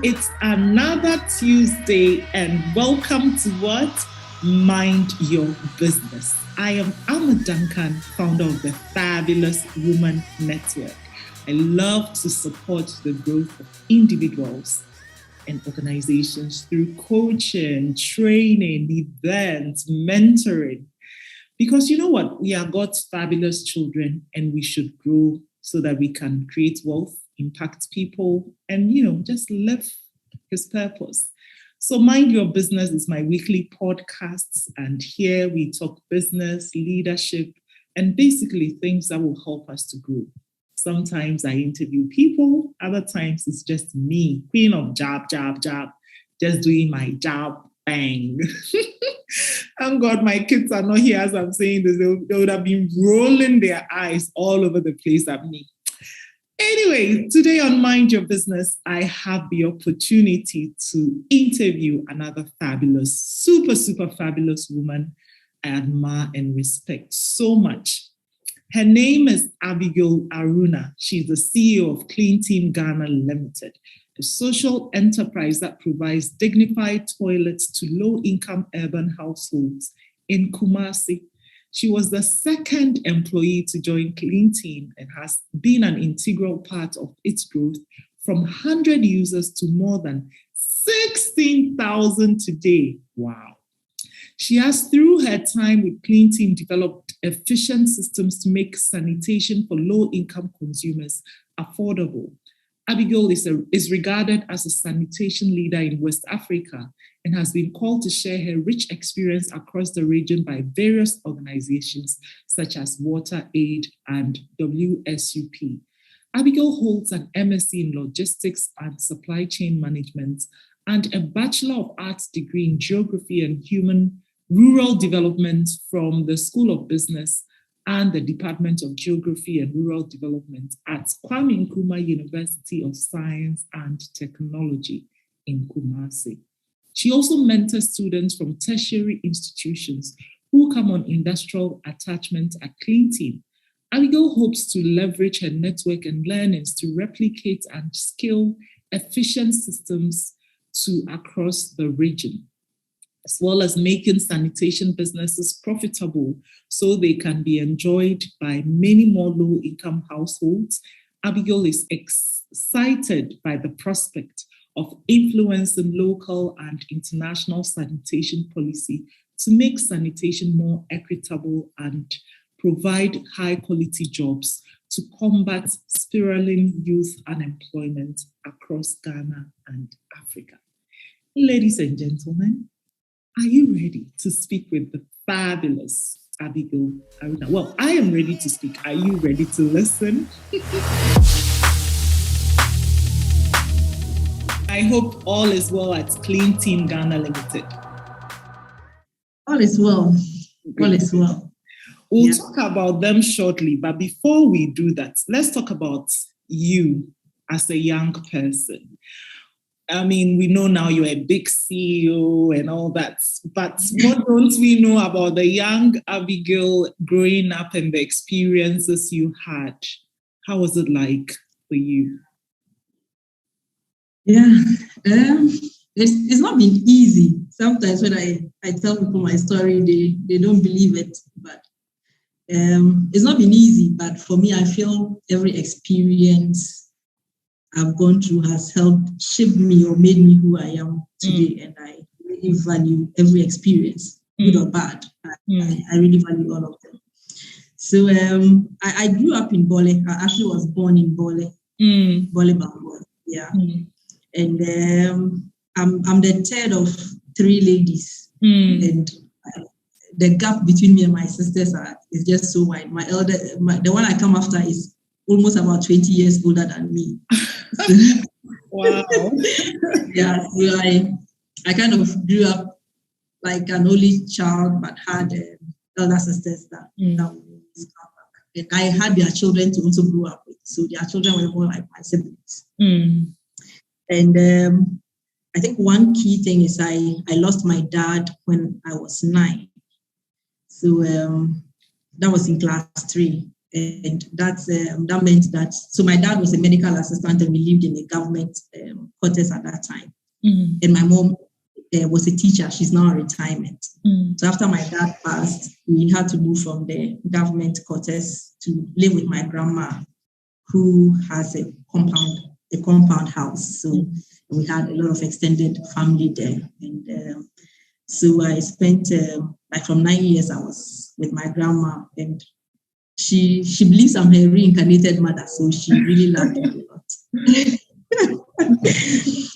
It's another Tuesday and welcome to what? Mind Your Business. I am Alma Duncan, founder of the Fabulous Woman Network. I love to support the growth of individuals and organizations through coaching, training, events, mentoring. Because you know what? We are God's fabulous children and we should grow so that we can create wealth, impact people, and, just live His purpose. So Mind Your Business is my weekly podcast, and here we talk business, leadership, and basically things that will help us to grow. Sometimes I interview people, other times it's just me, queen of job, just doing my job, bang. Thank God my kids are not here as I'm saying this. They would have been rolling their eyes all over the place at me. Anyway, today on Mind Your Business, I have the opportunity to interview another fabulous, super fabulous woman I admire and respect so much. Her name is Abigail Aruna. She's the CEO of Clean Team Ghana Limited, a social enterprise that provides dignified toilets to low-income urban households in Kumasi. She was the second employee to join Clean Team and has been an integral part of its growth from 100 users to more than 16,000 today. Wow. She has, through her time with Clean Team, developed efficient systems to make sanitation for low-income consumers affordable. Abigail is regarded as a sanitation leader in West Africa and has been called to share her rich experience across the region by various organizations such as WaterAid and WSUP. Abigail holds an MSc in Logistics and Supply Chain Management and a Bachelor of Arts Degree in Geography and Rural Development from the School of Business and the Department of Geography and Rural Development at Kwame Nkrumah University of Science and Technology in Kumasi. She also mentors students from tertiary institutions who come on industrial attachment at Clean Team. Abigail hopes to leverage her network and learnings to replicate and scale efficient systems across the region, as well as making sanitation businesses profitable so they can be enjoyed by many more low-income households. Abigail is excited by the prospect of influencing local and international sanitation policy to make sanitation more equitable and provide high-quality jobs to combat spiraling youth unemployment across Ghana and Africa. Ladies and gentlemen, are you ready to speak with the fabulous Abigail Aruna? Well, I am ready to speak. Are you ready to listen? I hope all is well at Clean Team Ghana Limited. All is well. All is well. We'll talk about them shortly, but before we do that, let's talk about you as a young person. I mean, we know now you're a big CEO and all that, but what don't we know about the young Abigail growing up and the experiences you had? How was it like for you? Yeah, it's not been easy. Sometimes when I tell people my story, they don't believe it, but it's not been easy. But for me, I feel every experience I've gone through has helped shape me or made me who I am today. And I really value every experience, good or bad. I really value all of them. So I grew up in Bole. I actually was born in Bole, Bole Bangor. Yeah. And I'm the third of three ladies. And the gap between me and my sisters is just so wide. The one I come after is almost about 20 years older than me. Wow. Yeah, so I kind of grew up like an only child, but had elder sisters that and I had their children to also grow up with. So their children were more like my siblings. And I think one key thing is I lost my dad when I was 9. So that was in class 3. And that meant that, so my dad was a medical assistant and we lived in a government quarters at that time. And my mom was a teacher. She's now in retirement. So after my dad passed, we had to move from the government quarters to live with my grandma, who has a compound house. So we had a lot of extended family there. And so I spent, like from 9 years, I was with my grandma, and she believes I'm her reincarnated mother, so she really loved me a lot.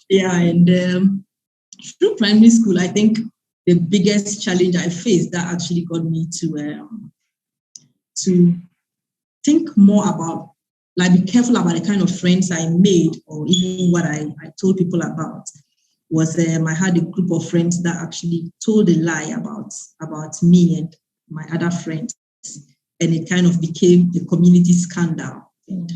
Yeah, and through primary school, I think the biggest challenge I faced that actually got me to think more about, like, be careful about the kind of friends I made, or even what I told people about, was I had a group of friends that actually told a lie about me and my other friends. And it kind of became a community scandal. And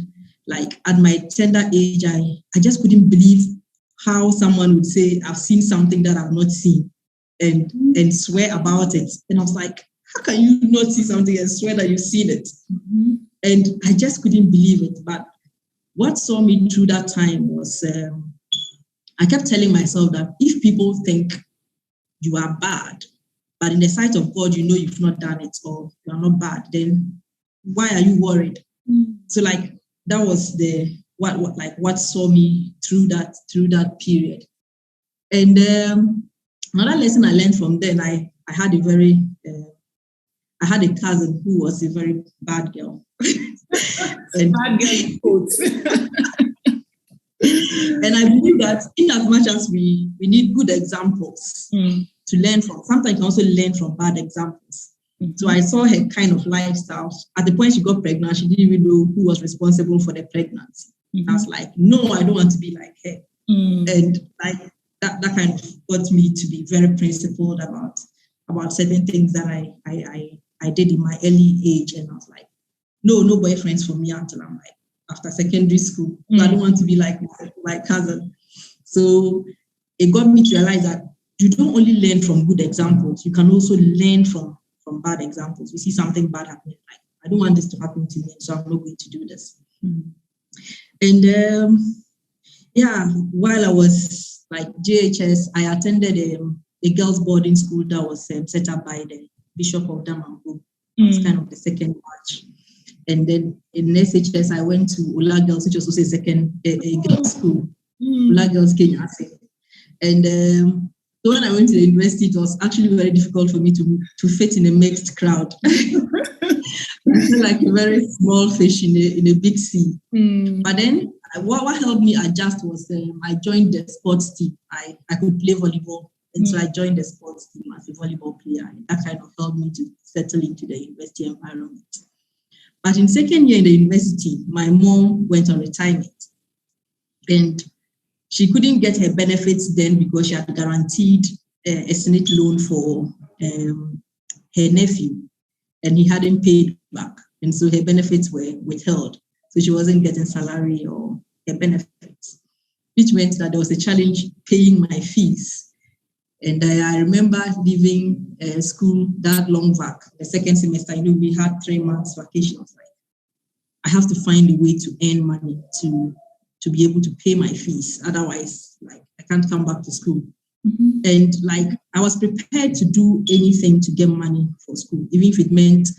like at my tender age, I just couldn't believe how someone would say, I've seen something that I've not seen, and swear about it. And I was like, how can you not see something and swear that you've seen it? And I just couldn't believe it. But what saw me through that time was, I kept telling myself that if people think you are bad, but in the sight of God, you know you've not done it, or you are not bad, then why are you worried? So like that was what saw me through that period. And another lesson I learned from then, I had a cousin who was a very bad girl. And bad girl quotes. And I believe that in as much as we need good examples to learn from, sometimes you can also learn from bad examples. So I saw her kind of lifestyle. At the point she got pregnant, she didn't even know who was responsible for the pregnancy. I was like, no, I don't want to be like her. And like that kind of got me to be very principled about certain things that I did in my early age. And I was like, no boyfriends for me until I'm like after secondary school. I don't want to be like my cousin. So it got me to realize that you don't only learn from good examples, you can also learn from bad examples. You see something bad happening, like, I don't want this to happen to me, so I'm not going to do this. And while I was like JHS, I attended a girls' boarding school that was set up by the Bishop of Damambo. It was kind of the second batch. And then in SHS, I went to Ula Girls, which was also a girls' school. Ula Girls Kenya. And so when I went to the university, it was actually very difficult for me to fit in a mixed crowd. I feel like a very small fish in a big sea. But then what helped me adjust was I joined the sports team. I could play volleyball. And so I joined the sports team as a volleyball player. And that kind of helped me to settle into the university environment. But in second year in the university, my mom went on retirement. And she couldn't get her benefits then because she had guaranteed a Senate loan for her nephew. And he hadn't paid back. And so her benefits were withheld. So she wasn't getting salary or her benefits, which meant that there was a challenge paying my fees. And I remember leaving school that long vac, the second semester. We had 3 months vacation. I was like, I have to find a way to earn money to be able to pay my fees. Otherwise, like, I can't come back to school. And like, I was prepared to do anything to get money for school, even if it meant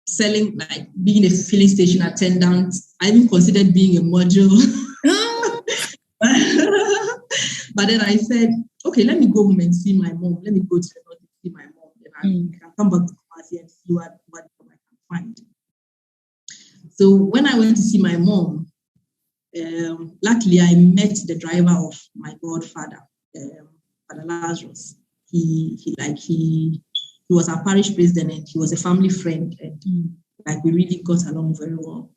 selling, like being a filling station attendant. I even considered being a module. But then I said, okay, let me go home and see my mom. Let me go to the north and see my mom. Then I can come back to Kumasi and see what I can find. So when I went to see my mom, luckily I met the driver of my godfather, Father Lazarus. He was our parish president, and he was a family friend, and like we really got along very well.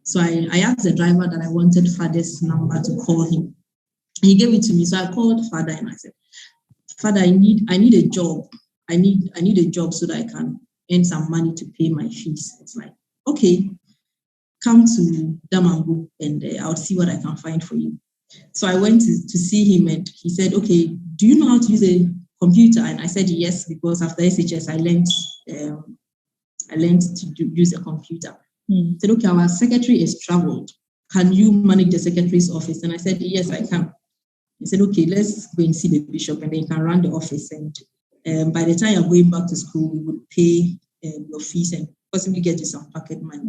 So I asked the driver that I wanted Father's number to call him. He gave it to me. So I called Father and I said, Father, I need a job. I need a job so that I can earn some money to pay my fees. It's like, okay, come to Damango and I'll see what I can find for you. So I went to see him, and he said, okay, do you know how to use a computer? And I said yes, because after SHS I learned I learned to use a computer. I said, okay, our secretary is traveled. Can you manage the secretary's office? And I said, yes, I can. He said, okay, let's go and see the bishop, and then you can run the office. And by the time you're going back to school, we would pay your fees and possibly get you some pocket money.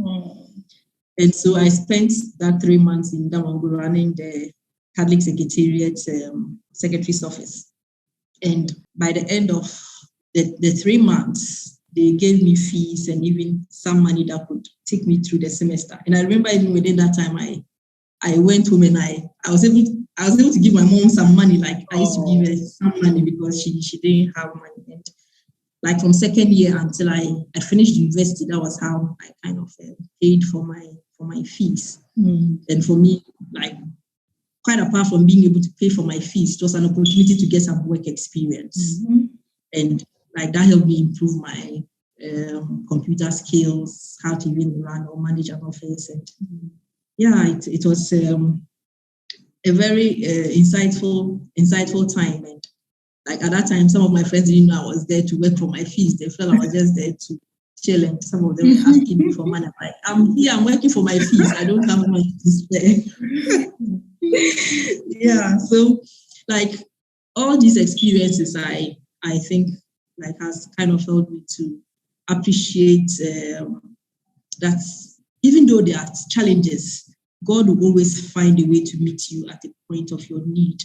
And so I spent that 3 months in Damangu running the Catholic Secretariat secretary's office. And by the end of the 3 months, they gave me fees and even some money that could take me through the semester. And I remember even within that time, I went home and I was able to give my mom some money. Like I used to give her some money because she didn't have money. And like from second year until I finished university, that was how I kind of paid for my fees. And for me, like quite apart from being able to pay for my fees, it was an opportunity to get some work experience. And like that helped me improve my computer skills, how to even run or manage an office. And it was a very insightful time. And like at that time, some of my friends didn't know I was there to work for my fees. They felt I was just there to chill, and some of them were asking me for money. I'm like, I'm here, I'm working for my fees. I don't have money to spare. So like all these experiences, I think like has kind of helped me to appreciate that even though there are challenges, God will always find a way to meet you at the point of your need.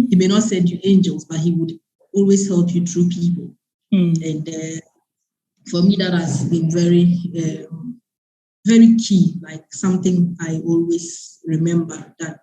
He may not send you angels, but he would always help you through people. And for me, that has been very, very key, like something I always remember, that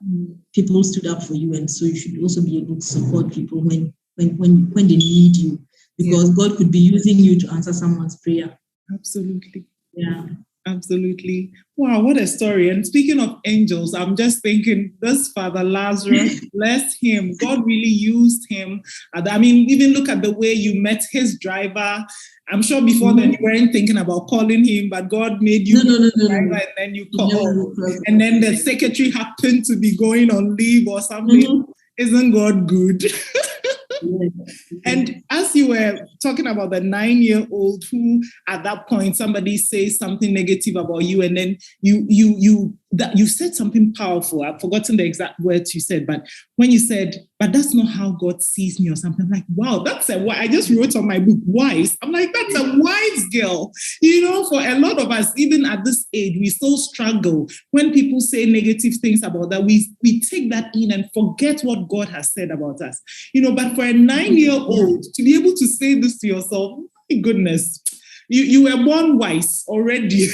people stood up for you. And so you should also be able to support people when they need you, because God could be using you to answer someone's prayer. Absolutely. Yeah. Absolutely. Wow, what a story. And speaking of angels, I'm just thinking this Father Lazarus, bless him. God really used him. I mean, even look at the way you met his driver. I'm sure before then you weren't thinking about calling him, but God made you driver, and then you called. And then the secretary happened to be going on leave or something. Isn't God good? And as you were talking about the 9-year-old who at that point somebody says something negative about you, and then you said something powerful. I've forgotten the exact words you said, but when you said, but that's not how God sees me or something, I'm like, wow, that's I just wrote on my book, wise. I'm like, that's a wise girl. You know, for a lot of us, even at this age, we still struggle when people say negative things about that. We take that in and forget what God has said about us. You know, but for a 9-year-old to be able to say this to yourself, my goodness, you were born wise already.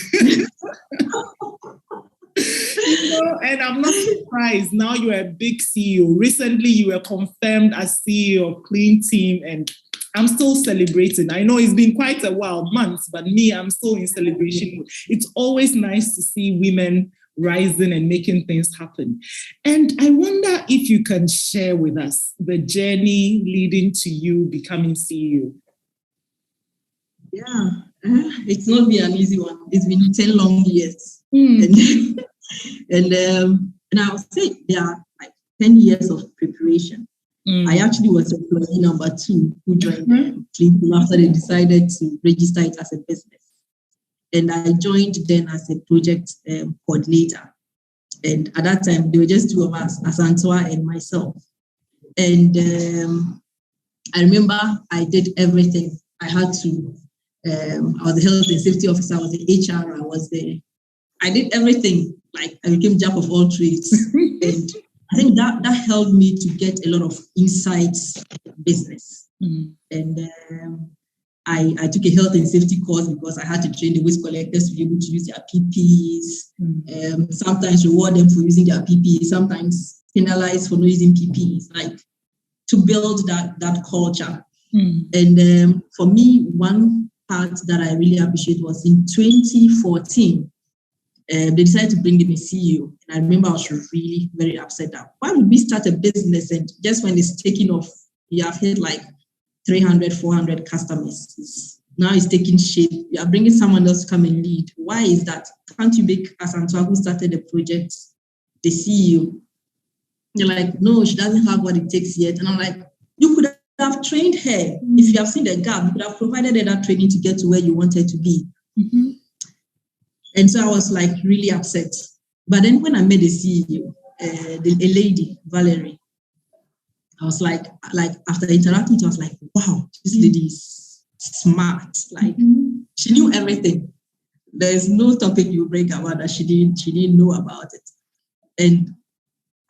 You know, and I'm not surprised. Now you're a big CEO. Recently, you were confirmed as CEO of Clean Team, and I'm still celebrating. I know it's been quite a while, months, but me, I'm still in celebration mode. It's always nice to see women rising and making things happen. And I wonder if you can share with us the journey leading to you becoming CEO. Yeah, it's not been an easy one. It's been 10 long years. And I would say there are like 10 years of preparation. I actually was employee number 2 who joined Clean Team after they decided to register it as a business. And I joined then as a project coordinator. And at that time, there were just 2 of us, Asantua and myself. And I remember I did everything. I had to, I was the health and safety officer, I was the HR, I did everything. Like I became jack of all trades. And I think that helped me to get a lot of insights in business. And I took a health and safety course because I had to train the waste collectors to be able to use their PPEs. Sometimes reward them for using their PPEs, sometimes penalize for not using PPEs, like to build that culture. And for me, one part that I really appreciate was in 2014, they decided to bring in a CEO. And I remember I was really very upset that why would we start a business and just when it's taking off, you have hit like 300, 400 customers. Now it's taking shape. You are bringing someone else to come and lead. Why is that? Can't you make Asantua, who started the project, the CEO? They're like, no, she doesn't have what it takes yet. And I'm like, you could have trained her. If you have seen the gap, you could have provided her that training to get to where you wanted to be. Mm-hmm. And so I was like really upset. But then when I met the CEO, a lady, Valerie, I was like after interacting with her, I was like, wow, this lady is smart. Like she knew everything. There's no topic you bring about that she didn't know about it. And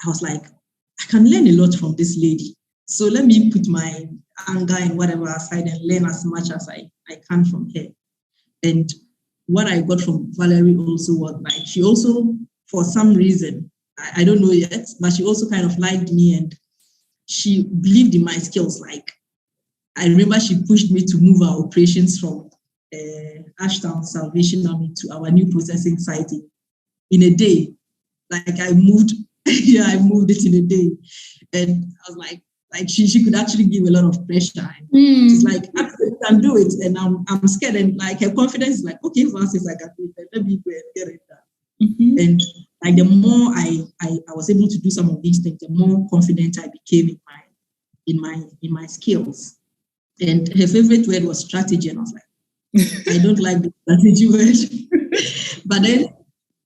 I was like, I can learn a lot from this lady. So let me put my anger and whatever aside and learn as much as I can from her. And what I got from Valerie also was like, she also, for some reason, I don't know yet, but she also kind of liked me and she believed in my skills. Like, I remember she pushed me to move our operations from Ashtown Salvation Army to our new processing site in a day. Like I moved, I moved it in a day. And I was like she could actually give a lot of pressure. She's like, I can do it. And I'm scared. And like her confidence is like, okay, Francis, I can do it. Let me go and get it done. Mm-hmm. And like the more I was able to do some of these things, the more confident I became in my skills. And her favorite word was strategy. And I was like, I don't like the strategy word.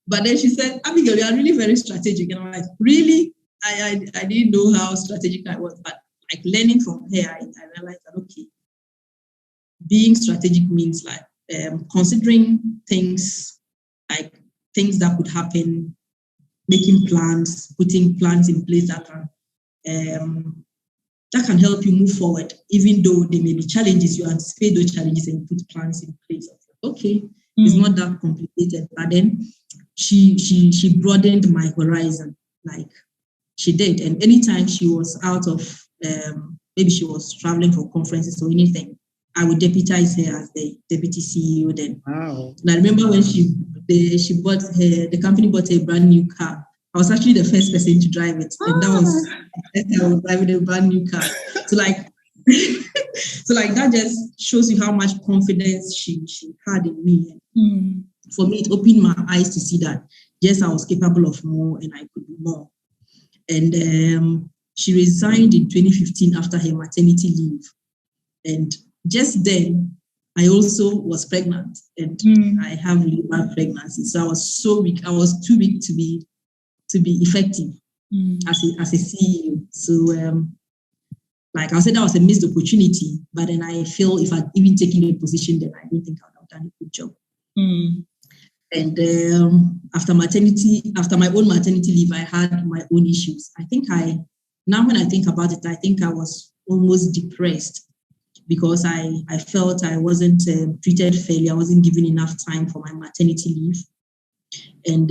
But then she said, Abigail, you are really very strategic. And I'm like, really? I didn't know how strategic I was. But like learning from her, I realized that, okay, being strategic means like considering things, like things that could happen, making plans, putting plans in place that can help you move forward, even though there may be challenges. You anticipate those challenges and put plans in place. Okay, it's not that complicated. But then she broadened my horizon, like she did. And anytime she was out of, maybe she was traveling for conferences or anything, I would deputize her as the deputy CEO then. Wow. And I remember when the company bought a brand new car. I was actually the first person to drive it. And that was I was driving a brand new car. So that just shows you how much confidence she had in me. For me, it opened my eyes to see that, yes, I was capable of more and I could do more. And she resigned in 2015 after her maternity leave. And just then, I also was pregnant and I have really bad pregnancy. So I was so weak. I was too weak to be effective as a CEO. So like I said, that was a missed opportunity. But then I feel if I'd even taken a position, then I don't think I would have done a good job. And after my own maternity leave, I had my own issues. Now when I think about it, I think I was almost depressed because I felt I wasn't treated fairly. I wasn't given enough time for my maternity leave. And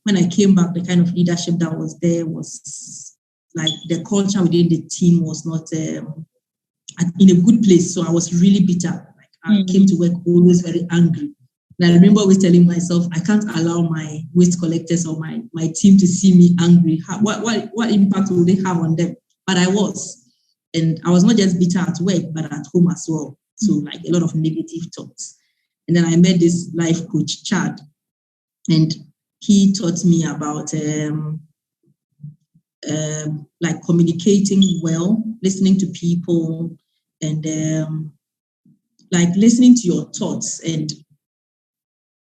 when I came back, the kind of leadership that was there was like the culture within the team was not in a good place. So I was really bitter. Like I came to work always very angry. And I remember always telling myself, I can't allow my waste collectors or my team to see me angry. What impact will they have on them? But I was. And I was not just bitter at work, but at home as well. So like a lot of negative thoughts. And then I met this life coach, Chad. And he taught me about like communicating well, listening to people, and like listening to your thoughts, and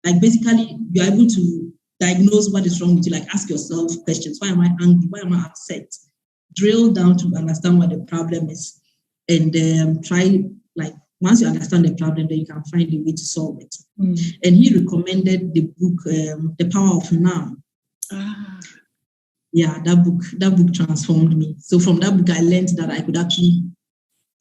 like basically you're able to diagnose what is wrong with you. Like ask yourself questions: why am I angry? Why am I upset? Drill down to understand what the problem is, and try, like once you understand the problem, then you can find a way to solve it. And he recommended the book, The Power of Now. Yeah, that book transformed me. So from that book, I learned that I could actually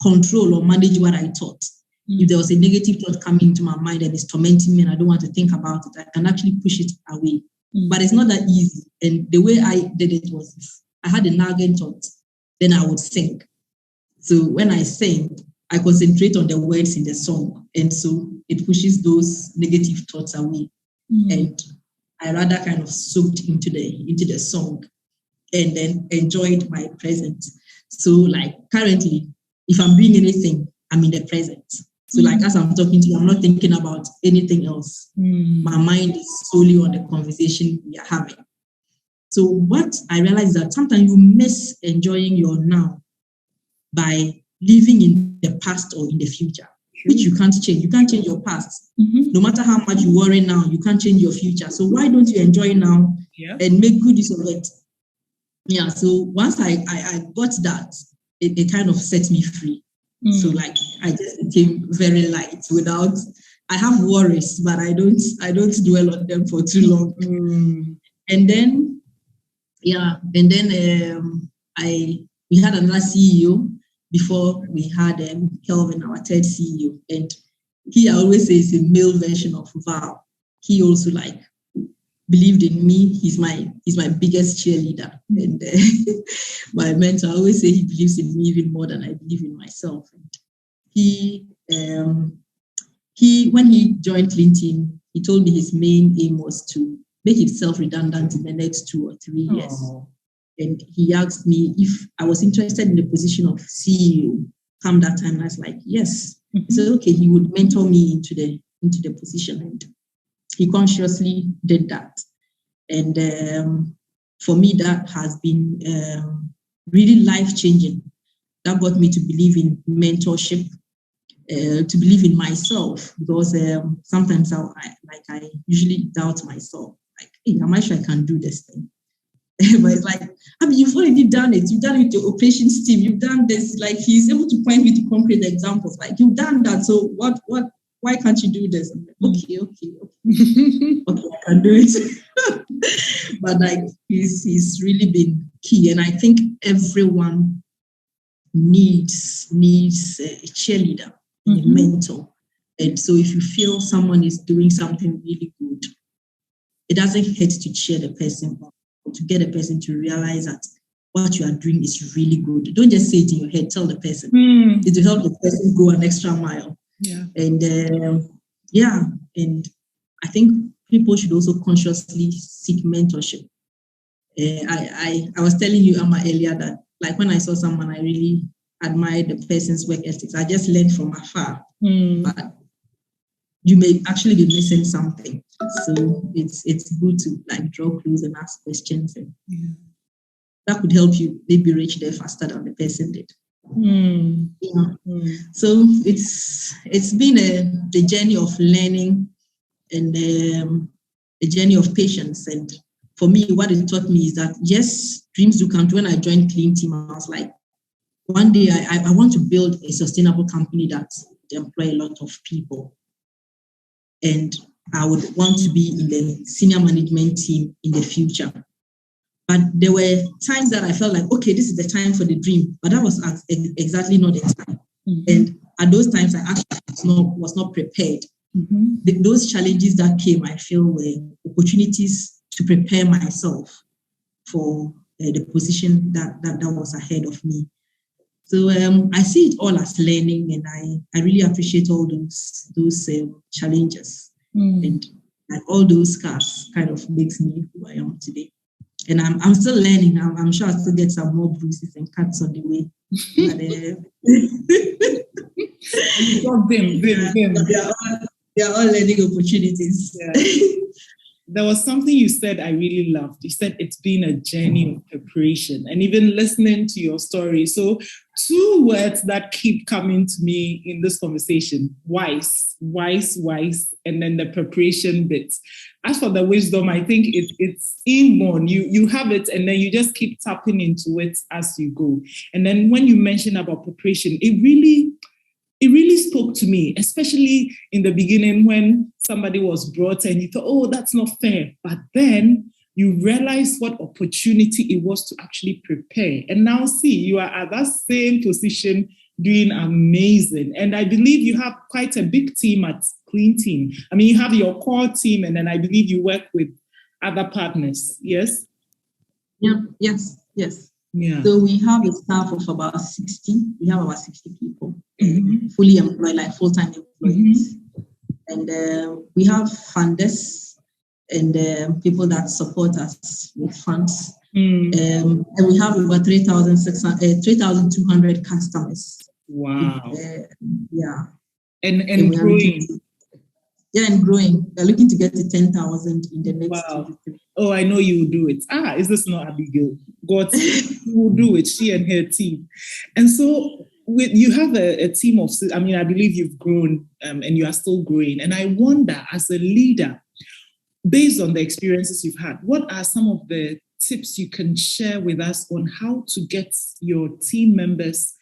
control or manage what I thought. If there was a negative thought coming into my mind and it's tormenting me and I don't want to think about it, I can actually push it away. But it's not that easy. And the way I did it was, if I had a nagging thought, then I would sing. So when I sing, I concentrate on the words in the song. And so it pushes those negative thoughts away. And I rather kind of soaked into the song and then enjoyed my present. So like currently, if I'm doing anything, I'm in the present. So like as I'm talking to you, I'm not thinking about anything else. My mind is solely on the conversation we are having. So what I realized is that sometimes you miss enjoying your now by living in the past or in the future. which you can't change. You can't change your past. No matter how much you worry now, you can't change your future. So why don't you enjoy now and make good use of it? Yeah, so once I got that, it kind of set me free. So like I just became very light without, I have worries, but I don't dwell on them for too long. And then, we had another CEO before we had Kelvin, our third CEO. And he, I always say, is a male version of Val. He also like believed in me. He's my biggest cheerleader. And my mentor, I always say he believes in me even more than I believe in myself. And he when he joined Clinton, he told me his main aim was to make himself redundant in the next 2 or 3 years. And he asked me if I was interested in the position of CEO come that time. And I was like, yes. He said, okay, he would mentor me into the position. And he consciously did that. And for me, that has been really life-changing. That got me to believe in mentorship, to believe in myself, because sometimes I usually doubt myself. Like, hey, am I sure I can do this thing? But it's like, I mean, you've already done it. You've done it with your operations team. You've done this. Like, he's able to point me to concrete examples. Like, you've done that. So why can't you do this? I'm like, okay, I can do it. But like, he's really been key. And I think everyone needs a cheerleader, a mentor. And so if you feel someone is doing something really good, it doesn't hurt to cheer the person up, or to get a person to realize that what you are doing is really good. Don't just say it in your head, tell the person. It will help the person go an extra mile. Yeah. And and I think people should also consciously seek mentorship. I was telling you, Amma, earlier that like when I saw someone, I really admired the person's work ethics. I just learned from afar. But you may actually be missing something. So it's good to like draw clues and ask questions, and that could help you maybe reach there faster than the person did. So it's been a journey of learning and a journey of patience. And for me, what it taught me is that yes, dreams do come true. When I joined Clean Team, I was like, one day I want to build a sustainable company that employ a lot of people. And I would want to be in the senior management team in the future. But there were times that I felt like, okay, this is the time for the dream. But that was exactly not the time. And at those times, I actually was not prepared. Those challenges that came, I feel, were opportunities to prepare myself for the position that was ahead of me. So I see it all as learning, and I really appreciate all those challenges. And like all those scars kind of makes me who I am today. And I'm still learning. I'm sure I'll still get some more bruises and cuts on the way. But, they are all learning opportunities. Yeah. There was something you said I really loved. You said it's been a journey of preparation, and even listening to your story. So 2 words that keep coming to me in this conversation: wise, and then the preparation bit. As for the wisdom, I think it's inborn. You have it, and then you just keep tapping into it as you go. And then when you mentioned about preparation, it really spoke to me, especially in the beginning when somebody was brought and you thought, oh, that's not fair. But then you realize what opportunity it was to actually prepare. And now see, you are at that same position doing amazing. And I believe you have quite a big team at Clean Team. I mean, you have your core team, and then I believe you work with other partners, yes? Yeah, yes. Yeah. So we have a staff of about 60. We have about 60 people, fully employed, like full-time employees. And we have funders and people that support us with funds. And we have over 3,200 customers. Wow. And growing. And growing. We're looking to get to 10,000 in the next 2 to 3. Oh, I know you will do it. Is this not Abigail? God will do it, she and her team. And so you have a team of, I mean, I believe you've grown and you are still growing. And I wonder, as a leader, based on the experiences you've had, what are some of the tips you can share with us on how to get your team members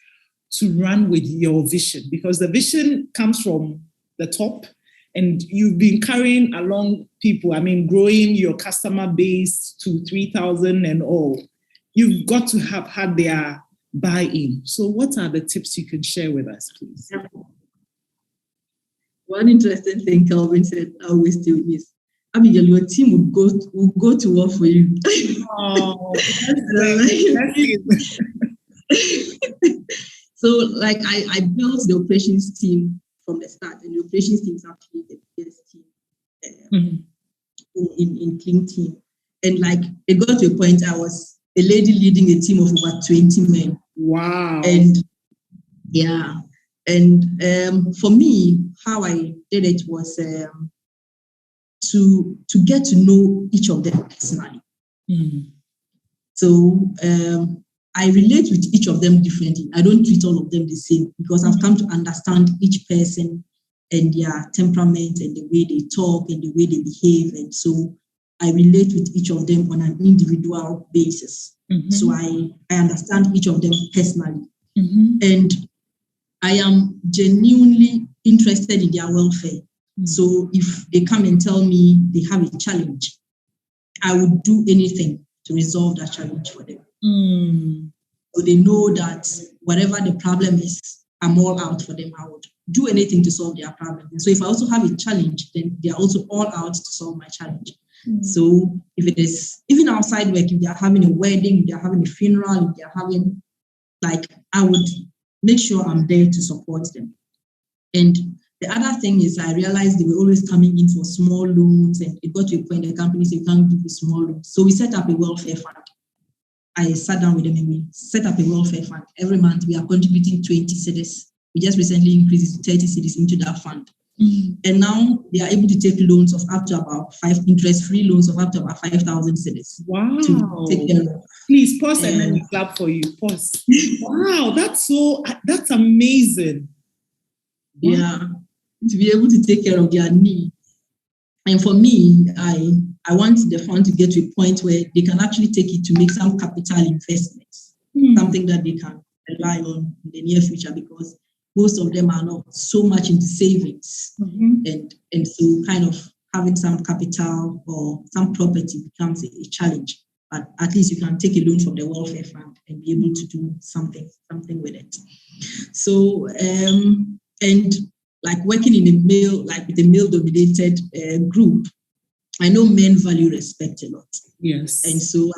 to run with your vision? Because the vision comes from the top, and you've been carrying along people, I mean, growing your customer base to 3,000 and all. You've got to have had their buy-in. So what are the tips you can share with us, please? One interesting thing Calvin said, I always do is, Abigail, your team will go to war for you. Oh, So, like, I built the operations team from the start, and the operations team is actually the biggest team in Clean Team. And like, it got to a point I was a lady leading a team of over 20 men. Wow. And yeah, and for me, how I did it was to get to know each of them personally. So I relate with each of them differently. I don't treat all of them the same, because I've come to understand each person and their temperament and the way they talk and the way they behave. And so I relate with each of them on an individual basis. So I understand each of them personally. And I am genuinely interested in their welfare. So if they come and tell me they have a challenge, I would do anything to resolve that challenge for them. So they know that whatever the problem is, I'm all out for them. I would do anything to solve their problem. And so if I also have a challenge, then they are also all out to solve my challenge. So if it is, even outside work, if they are having a wedding, if they are having a funeral, if they are having, like, I would make sure I'm there to support them. And the other thing is, I realized they were always coming in for small loans, and it got to a point the company said, you can't give a small loan. So we set up a welfare fund. I sat down with them and we set up a welfare fund. Every month we are contributing 20 cedis. We just recently increased it to 30 cedis into that fund. And now they are able to take loans of up to about interest-free loans of up to about 5,000 cedis. Wow. To take care of. Please pause and then we clap for you. Pause. Wow, that's amazing. Yeah, to be able to take care of their needs. And for me, I want the fund to get to a point where they can actually take it to make some capital investments, something that they can rely on in the near future, because most of them are not so much into savings. And so kind of having some capital or some property becomes a challenge. But at least you can take a loan from the welfare fund and be able to do something with it. So, and like working in with a male-dominated group, I know men value respect a lot. Yes. And so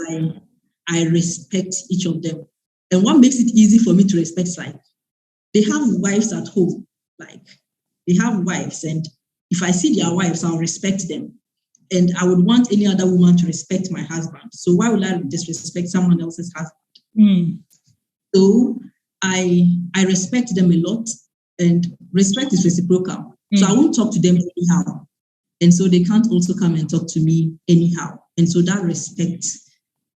I respect each of them. And what makes it easy for me to respect, like, they have wives at home. Like, they have wives, and if I see their wives, I'll respect them. And I would want any other woman to respect my husband. So why would I disrespect someone else's husband? So I respect them a lot, and respect is reciprocal. So I won't talk to them anyhow. And so they can't also come and talk to me anyhow. And so that respect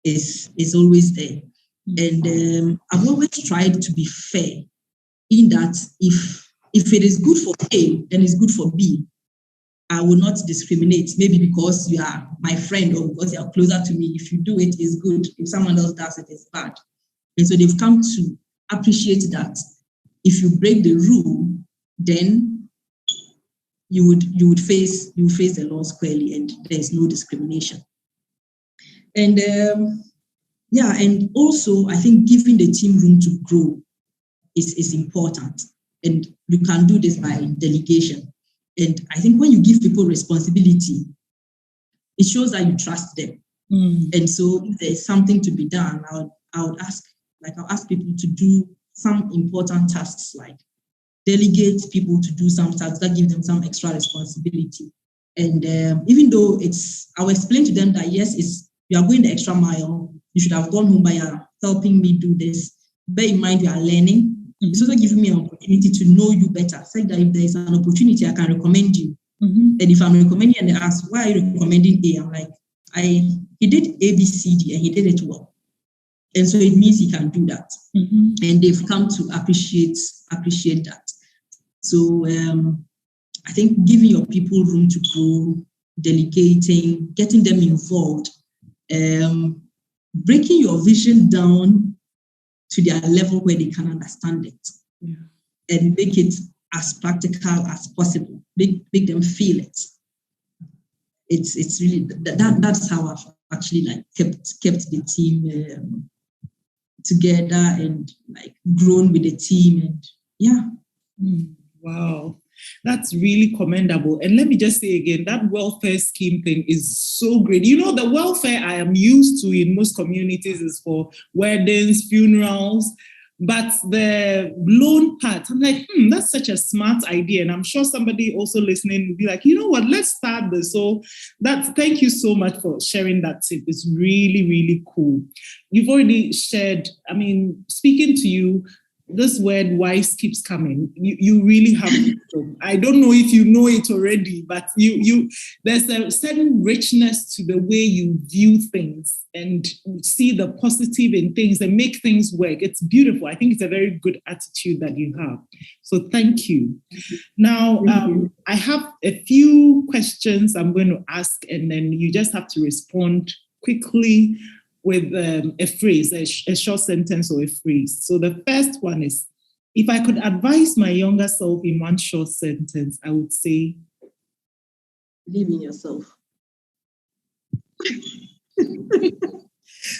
is always there. And I've always tried to be fair, in that if it is good for A, then it's good for B. I will not discriminate, maybe because you are my friend or because you are closer to me. If you do it, it's good. If someone else does it, it's bad. And so they've come to appreciate that if you break the rule, then you would face the law squarely, and there is no discrimination. And and also I think giving the team room to grow is important. And you can do this by delegation. And I think when you give people responsibility, it shows that you trust them. And so if there is something to be done, I'll ask people to do some important tasks, like delegate people to do some tasks that give them some extra responsibility. And even though I'll explain to them that yes, you are going the extra mile. You should have gone home by helping me do this. Bear in mind, you are learning. It's also giving me an opportunity to know you better. Say that if there is an opportunity, I can recommend you. And if I'm recommending and they ask, why are you recommending A? I'm like, he did A, B, C, D, and he did it well. And so it means he can do that. Mm-hmm. And they've come to appreciate that. So I think giving your people room to grow, delegating, getting them involved, breaking your vision down to their level where they can understand it, and make it as practical as possible. Make them feel it. It's really that's how I've actually like kept the team together and like grown with the team, and Wow, that's really commendable. And let me just say again, that welfare scheme thing is so great. You know, the welfare I am used to in most communities is for weddings, funerals, but the loan part, I'm like, that's such a smart idea. And I'm sure somebody also listening will be like, you know what, let's start this. So thank you so much for sharing that tip. It's really, really cool. You've already shared, speaking to you, this word wise keeps coming. You really have wisdom. I don't know if you know it already, but you there's a certain richness to the way you view things and see the positive in things and make things work. It's beautiful. I think it's a very good attitude that you have. So thank you. Now, I have a few questions I'm going to ask, and then you just have to respond quickly with a phrase, a short sentence or a phrase. So the first one is, if I could advise my younger self in one short sentence, I would say, believe in yourself.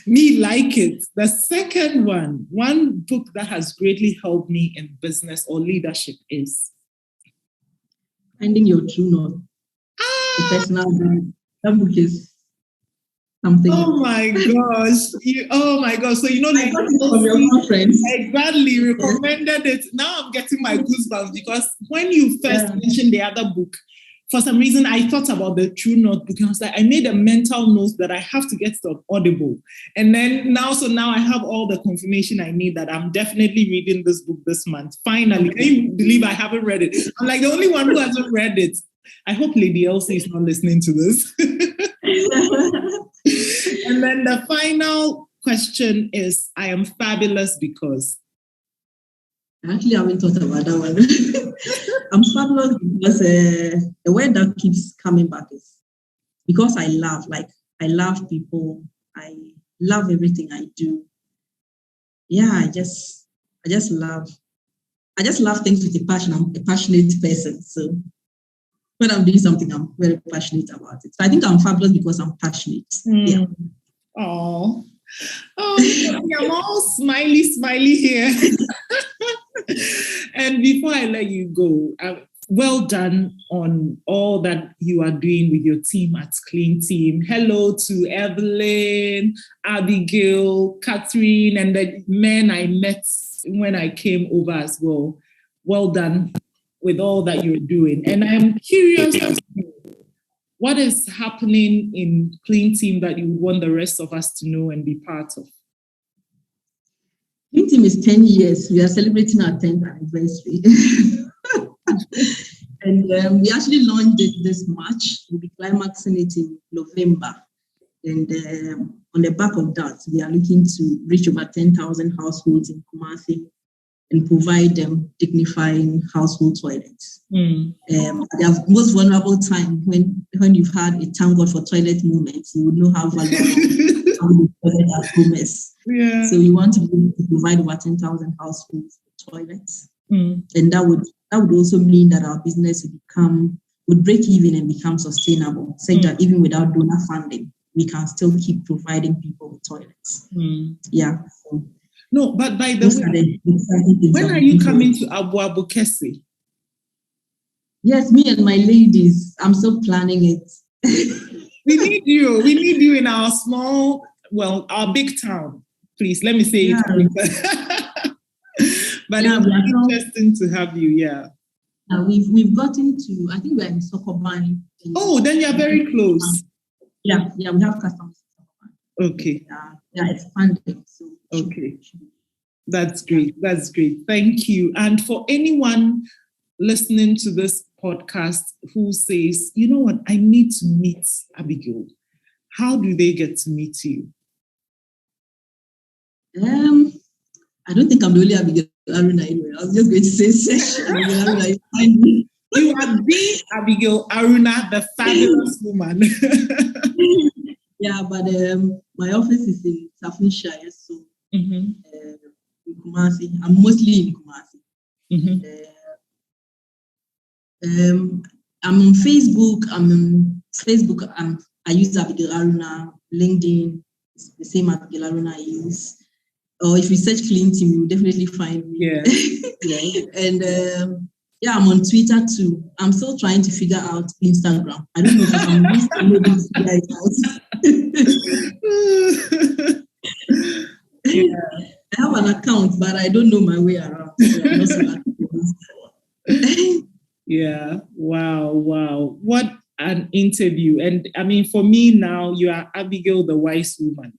Me like it. The second one book that has greatly helped me in business or leadership is Finding Your True North. The personal brand. That book is something. Oh my gosh. So, I got it from your conference. Exactly. Recommended it. Now I'm getting my goosebumps because when you first mentioned the other book, for some reason, I thought about the True North book. I was like, I made a mental note that I have to get to Audible. And then now I have all the confirmation I need that I'm definitely reading this book this month. Finally. Can you believe I haven't read it? I'm like the only one who hasn't read it. I hope Lady Elsie is not listening to this. And then the final question is, I am fabulous because... Actually, I haven't thought about that one. I'm fabulous because the word that keeps coming back is because I love people. I love everything I do. Yeah, I just love things with a passion. I'm a passionate person. So when I'm doing something, I'm very passionate about it. So I think I'm fabulous because I'm passionate. Yeah. Oh, I'm all smiley here. And before I let you go, well done on all that you are doing with your team at Clean Team. Hello to Evelyn, Abigail, Catherine, and the men I met when I came over as well. Well done with all that you're doing. And I'm curious to know what is happening in Clean Team that you want the rest of us to know and be part of. Clean Team is 10 years. We are celebrating our 10th anniversary. And we actually launched it this March. We'll be climaxing it in November. And on the back of that, we are looking to reach over 10,000 households in Kumasi and provide them dignified household toilets. The most vulnerable time when you've had a thank God for toilet moment, you would know how valuable toilet at home is. Yeah. So we want to be able to provide over 10,000 households with toilets. And that would also mean that our business would break even and become sustainable, such that even without donor funding, we can still keep providing people with toilets. Yeah. So, no, but by the way, when are you coming to Abu Kese? Yes, me and my ladies. I'm still planning it. We need you in our our big town. Please, let me say it. But it's interesting to have you, yeah. We've gotten to, I think we're in Sokoban. Oh, then you're very close. Yeah, we have customers. Okay. Yeah, expanding. So okay. That's great. Thank you. And for anyone listening to this podcast who says, you know what, I need to meet Abigail, how do they get to meet you? I don't think I'm the only Abigail Aruna anyway. I was just going to say, Abigail Aruna, you find me. You are the Abigail Aruna, the fabulous woman. Yeah, but my office is in Staffordshire, so in Kumasi. I'm mostly in Kumasi. I'm on Facebook. I use Abigail Aruna. LinkedIn, it's the same Abigail Aruna I use. Or if you search Clinton, you'll definitely find me. Yeah. And I'm on Twitter too. I'm still trying to figure out Instagram. I don't know if I'm used to know this guys. I have an account, but I don't know my way around. So I'm not so active. Yeah. Wow. What an interview. And I mean, for me now, you are Abigail, the wise woman.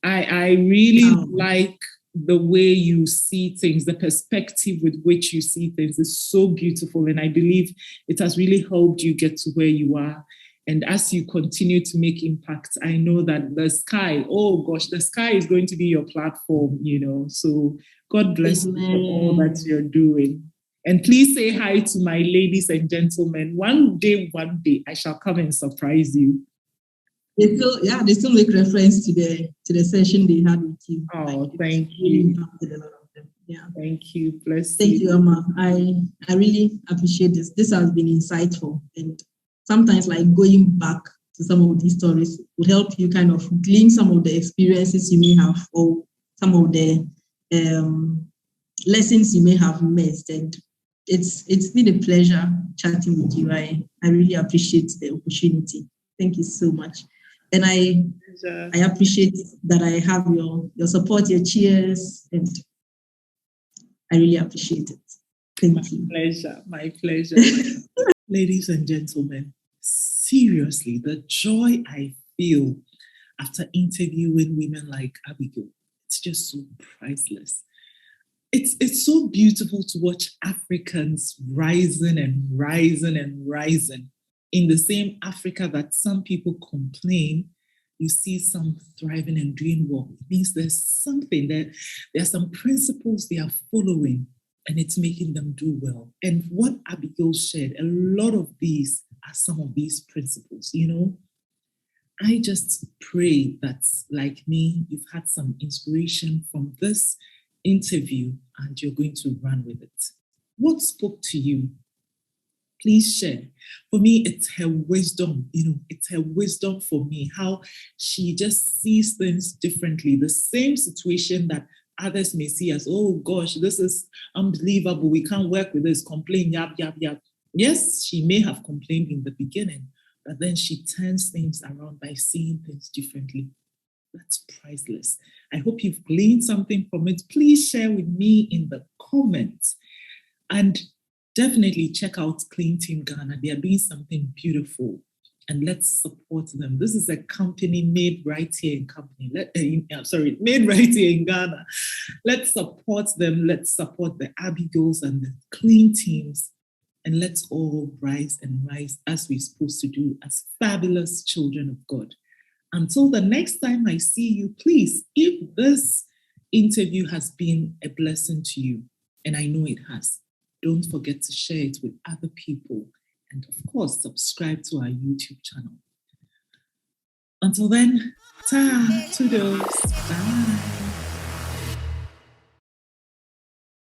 I really like the way you see things, the perspective with which you see things is so beautiful. And I believe it has really helped you get to where you are. And as you continue to make impact, I know that the sky is going to be your platform, So God bless you for all that you're doing. And please say hi to my ladies and gentlemen. One day, I shall come and surprise you. They still make reference to the session they had with you. Oh, thank you. Yeah. Thank you. Bless you. Thank you, Amma. I really appreciate this. This has been insightful. And sometimes going back to some of these stories would help you kind of glean some of the experiences you may have or some of the lessons you may have missed. And it's been a pleasure chatting with you. I really appreciate the opportunity. Thank you so much. And I appreciate that I have your support, your cheers, and I really appreciate it. Thank you. My pleasure. Ladies and gentlemen, seriously, the joy I feel after interviewing women like Abigail, it's just so priceless. It's so beautiful to watch Africans rising and rising and rising. In the same Africa that some people complain, you see some thriving and doing well. It means there's something there are some principles they are following and it's making them do well. And what Abigail shared, a lot of these are some of these principles, I just pray that, like me, you've had some inspiration from this interview and you're going to run with it. What spoke to you? Please share. For me, it's her wisdom. It's her wisdom for me, how she just sees things differently. The same situation that others may see as, oh gosh, this is unbelievable. We can't work with this. Complain, yap. Yes, she may have complained in the beginning, but then she turns things around by seeing things differently. That's priceless. I hope you've gleaned something from it. Please share with me in the comments. And definitely check out Clean Team Ghana. They are doing something beautiful. And let's support them. This is a company made right here in Ghana. Let's support them. Let's support the Abigails and the Clean Teams. And let's all rise as we're supposed to do as fabulous children of God. Until the next time I see you, please, if this interview has been a blessing to you, and I know it has, don't forget to share it with other people. And of course, subscribe to our YouTube channel. Until then, toodles, bye.